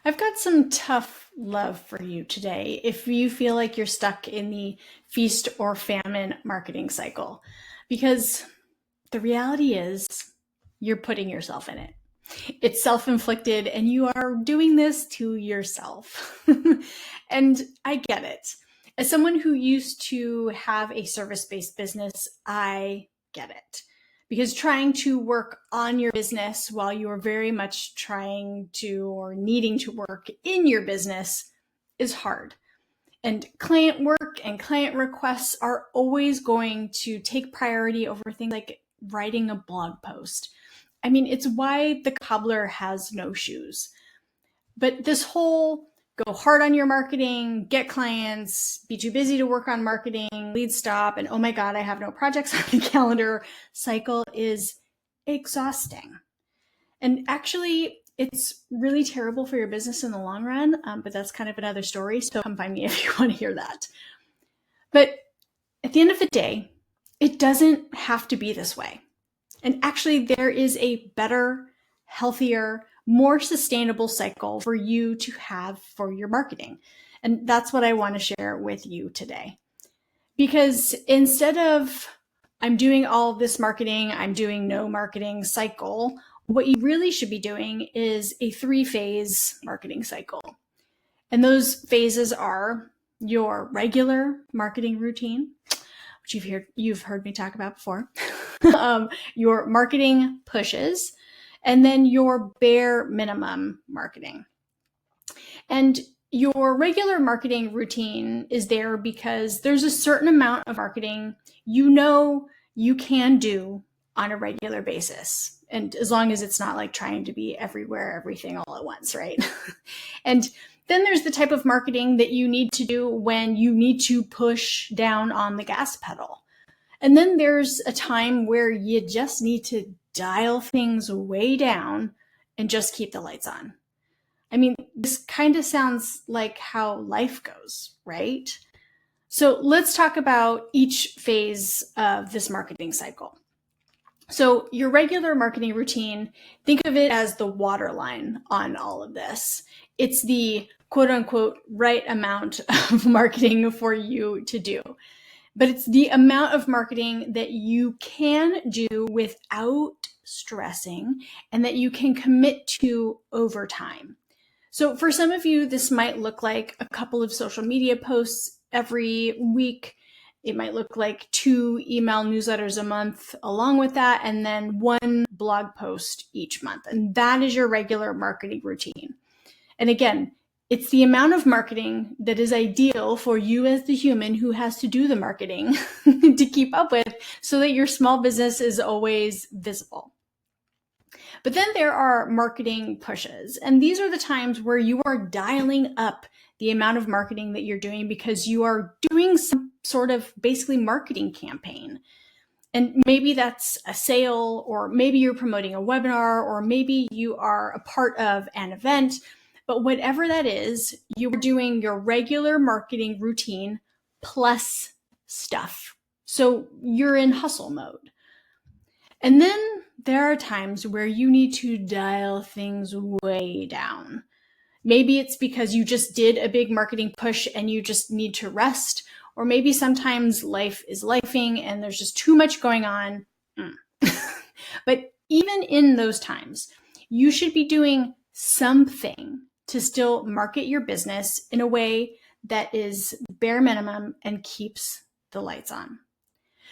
I've got some tough love for you today if you feel like you're stuck in the feast or famine marketing cycle, because the reality is you're putting yourself in it. It's self-inflicted and you are doing this to yourself. And I get it. As someone who used to have a service-based business, I get it. Because trying to work on your business while you are very much trying to or needing to work in your business is hard. And client work and client requests are always going to take priority over things like writing a blog post. I mean, it's why the cobbler has no shoes. But this whole go hard on your marketing, get clients, be too busy to work on marketing, leads stop, and oh my God, I have no projects on the calendar cycle is exhausting. And actually, it's really terrible for your business in the long run, but that's kind of another story. So come find me if you want to hear that. But at the end of the day, it doesn't have to be this way. And actually, there is a better, healthier, more sustainable cycle for you to have for your marketing. And that's what I want to share with you today. Because instead of I'm doing all of this marketing, I'm doing no marketing cycle, what you really should be doing is a 3-phase marketing cycle. And those phases are your regular marketing routine, which you've heard me talk about before, your marketing pushes, and then your bare minimum marketing. And your regular marketing routine is there because there's a certain amount of marketing you can do on a regular basis. And as long as it's not like trying to be everywhere, everything all at once, right? And then there's the type of marketing that you need to do when you need to push down on the gas pedal. And then there's a time where you just need to dial things way down and just keep the lights on. I mean, this kind of sounds like how life goes, right? So let's talk about each phase of this marketing cycle. So your regular marketing routine, think of it as the water line on all of this. It's the quote unquote right amount of marketing for you to do. But it's the amount of marketing that you can do without stressing and that you can commit to over time. So for some of you, this might look like a couple of social media posts every week. It might look like 2 email newsletters a month along with that, and then 1 blog post each month. And that is your regular marketing routine. And again, it's the amount of marketing that is ideal for you as the human who has to do the marketing to keep up with so that your small business is always visible. But then there are marketing pushes, and these are the times where you are dialing up the amount of marketing that you're doing because you are doing some sort of basically marketing campaign. And maybe that's a sale, or maybe you're promoting a webinar, or maybe you are a part of an event. But whatever that is, you are doing your regular marketing routine plus stuff. So you're in hustle mode. And then there are times where you need to dial things way down. Maybe it's because you just did a big marketing push and you just need to rest. Or maybe sometimes life is lifing and there's just too much going on. But even in those times, you should be doing something to still market your business in a way that is bare minimum and keeps the lights on.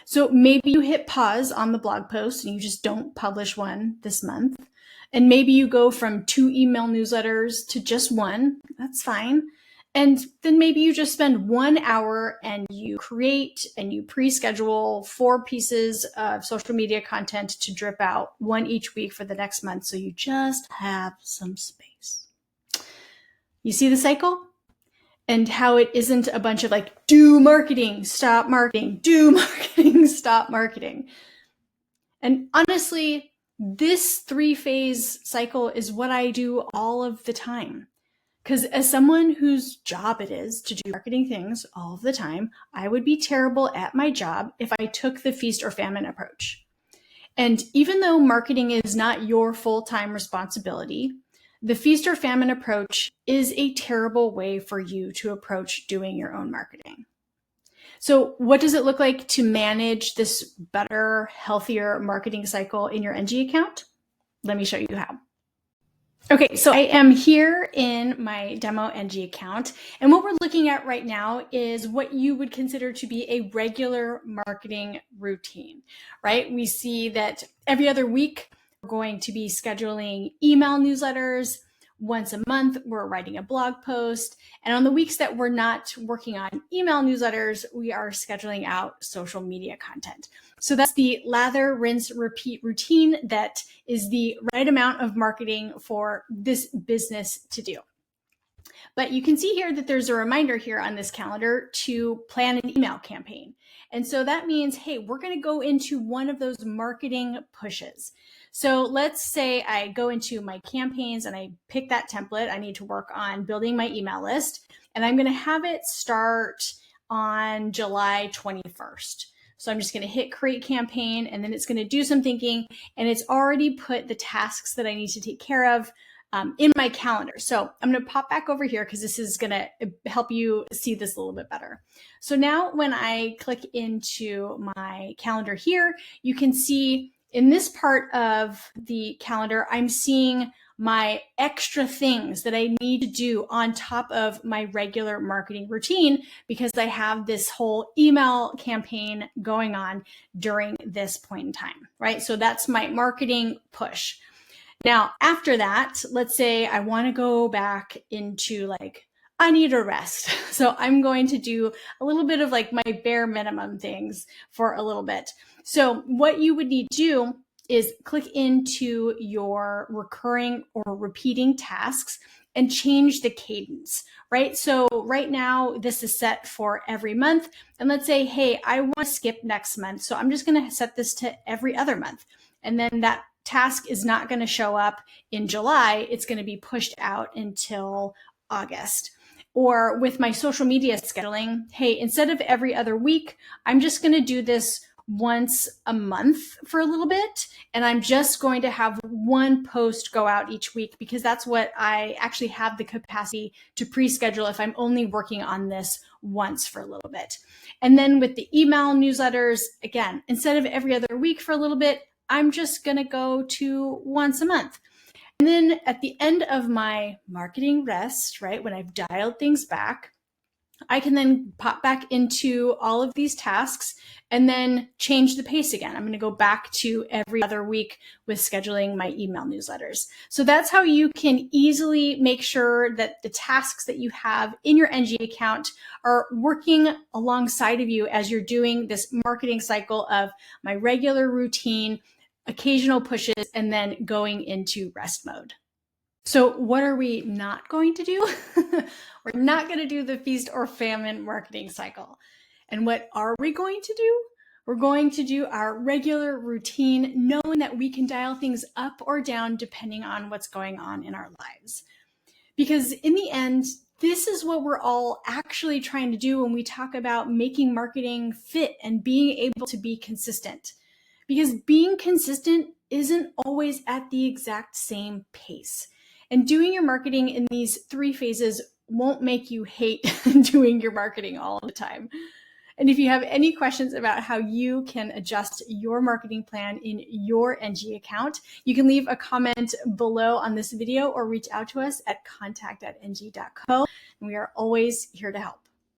So maybe you hit pause on the blog post and you just don't publish one this month. And maybe you go from 2 email newsletters to just 1. That's fine. And then maybe you just spend 1 hour and you create and you pre-schedule 4 pieces of social media content to drip out, 1 each week for the next month. So you just have some space. You see the cycle? And how it isn't a bunch of like, do marketing, stop marketing, do marketing, stop marketing. And honestly, this 3-phase cycle is what I do all of the time. Because as someone whose job it is to do marketing things all of the time, I would be terrible at my job if I took the feast or famine approach. And even though marketing is not your full-time responsibility, the feast or famine approach is a terrible way for you to approach doing your own marketing. So what does it look like to manage this better, healthier marketing cycle in your Enji account? Let me show you how. Okay, so I am here in my demo Enji account, and what we're looking at right now is what you would consider to be a regular marketing routine, right? We see that every other week, we're going to be scheduling email newsletters. Once a month, we're writing a blog post. And on the weeks that we're not working on email newsletters, we are scheduling out social media content. So that's the lather, rinse, repeat routine that is the right amount of marketing for this business to do. But you can see here that there's a reminder here on this calendar to plan an email campaign. And so that means, hey, we're going to go into one of those marketing pushes. So let's say I go into my campaigns and I pick that template. I need to work on building my email list, and I'm going to have it start on July 21st. So I'm just going to hit create campaign, and then it's going to do some thinking, and it's already put the tasks that I need to take care of in my calendar. So I'm going to pop back over here because this is going to help you see this a little bit better. So now when I click into my calendar here, you can see in this part of the calendar, I'm seeing my extra things that I need to do on top of my regular marketing routine because I have this whole email campaign going on during this point in time, right? So that's my marketing push. Now, after that, let's say I want to go back into I need a rest. So I'm going to do a little bit of my bare minimum things for a little bit. So what you would need to do is click into your recurring or repeating tasks and change the cadence, right? So right now this is set for every month. And let's say, hey, I want to skip next month. So I'm just going to set this to every other month. And then that task is not going to show up in July. It's going to be pushed out until August. Or with my social media scheduling, hey, instead of every other week, I'm just going to do this once a month for a little bit. And I'm just going to have one post go out each week because that's what I actually have the capacity to pre-schedule if I'm only working on this once for a little bit. And then with the email newsletters, again, instead of every other week for a little bit, I'm just going to go to once a month. And then at the end of my marketing rest, right, when I've dialed things back, I can then pop back into all of these tasks and then change the pace again. I'm going to go back to every other week with scheduling my email newsletters. So that's how you can easily make sure that the tasks that you have in your Enji account are working alongside of you as you're doing this marketing cycle of my regular routine, occasional pushes, and then going into rest mode. So what are we not going to do? We're not going to do the feast or famine marketing cycle. And what are we going to do? We're going to do our regular routine, knowing that we can dial things up or down depending on what's going on in our lives. Because in the end, this is what we're all actually trying to do when we talk about making marketing fit and being able to be consistent. Because being consistent isn't always at the exact same pace. And doing your marketing in these 3 phases won't make you hate doing your marketing all the time. And if you have any questions about how you can adjust your marketing plan in your Enji account, you can leave a comment below on this video or reach out to us at contact@enji.co. And we are always here to help.